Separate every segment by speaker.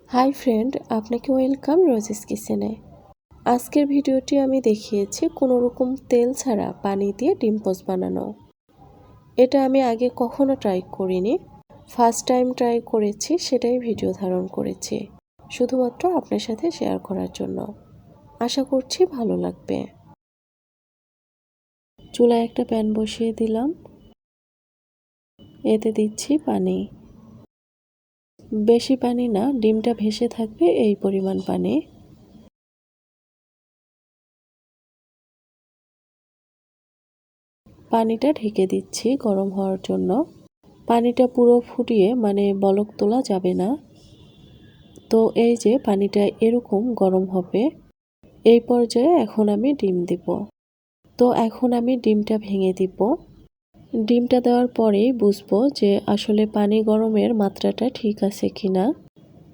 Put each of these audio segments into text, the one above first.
Speaker 1: Hi friend, আপনাকে welcome roses কিচেনে। আজকের ভিডিওটি আমি দেখিয়েছি কোনো রকম তেল ছাড়া পানি দিয়ে ডিম পোস্ট বানানো। এটা আমি আগে কখনো ট্রাই করিনি, ফার্স্ট টাইম ট্রাই করেছি, সেটাই ভিডিও ধারণ করেছি শুধুমাত্র আপনার সাথে শেয়ার করার জন্য। আশা করছি ভালো লাগবে। চুলায় একটা প্যান বসিয়ে দিলাম, এতে দিচ্ছি পানি। বেশি পানি না, ডিমটা ভেসে থাকবে এই পরিমাণ পানি। পানিটা ঢেকে দিচ্ছি গরম হওয়ার জন্য। পানিটা পুরো ফুটিয়ে বলক তোলা যাবে না। তো এই যে পানিটা এরকম গরম হবে, এই পর্যায়ে এখন আমি ডিম দিব। তো এখন আমি ডিমটা ভেঙে দিব। ডিমটা দেওয়ার পরেই বুঝবো যে আসলে পানি গরমের মাত্রাটা ঠিক আছে কিনা।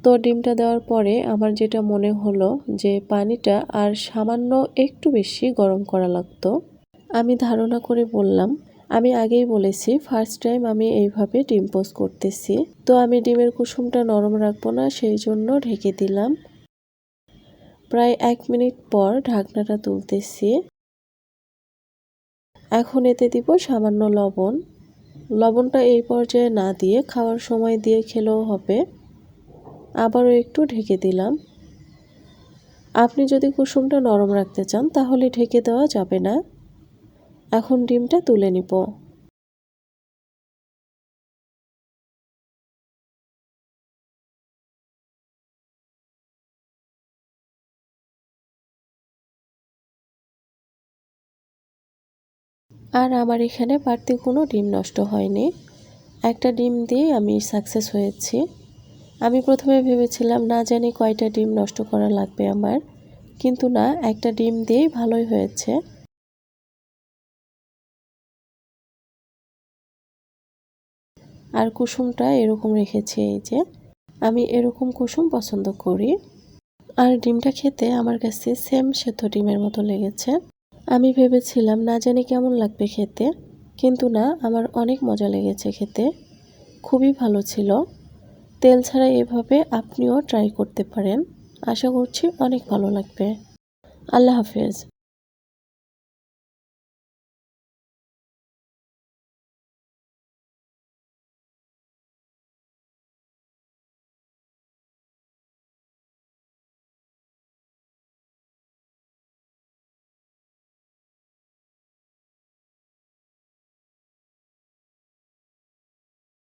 Speaker 1: তো ডিমটা দেওয়ার পরে আমার যেটা মনে হলো যে পানিটা আর সামান্য একটু বেশি গরম করা লাগতো। আমি ধারণা করে বললাম, আমি আগেই বলেছি ফার্স্ট টাইম আমি এইভাবে ডিম পোস্ট করতেছি। তো আমি ডিমের কুসুমটা নরম রাখবো না, সেই জন্য ঢেকে দিলাম। প্রায় 1 মিনিট পর ঢাকনাটা তুলতেছি। এখন এতে দিব সামান্য লবণ। লবণটা এই পর্যায়ে না দিয়ে খাওয়ার সময় দিয়ে খেলেও হবে। আবারও একটু ঢেকে দিলাম। আপনি যদি কুসুমটা নরম রাখতে চান তাহলে ঢেকে দেওয়া যাবে না। এখন ডিমটা তুলে নিব। আর আমার এখানে বাড়তি কোনো ডিম নষ্ট হয়নি। একটা ডিম দিয়ে আমি সাকসেস হয়েছি। আমি প্রথমে ভেবেছিলাম না জানি কয়টা ডিম নষ্ট করা লাগবে আমার, কিন্তু না, একটা ডিম দিয়েই ভালোই হয়েছে। আর কুসুমটা এরকম রেখেছি, এই যে আমি এরকম কুসুম পছন্দ করি। আর ডিমটা খেতে আমার কাছে সেম সেদ্ধ ডিমের মতো লেগেছে। আমি ভেবেছিলাম না জানি কেমন লাগবে খেতে, কিন্তু না, আমার অনেক মজা লেগেছে খেতে, খুবই ভালো ছিল। তেল ছাড়া এভাবে আপনিও ট্রাই করতে পারেন, আশা করছি অনেক ভালো লাগবে। আল্লাহ হাফেজ।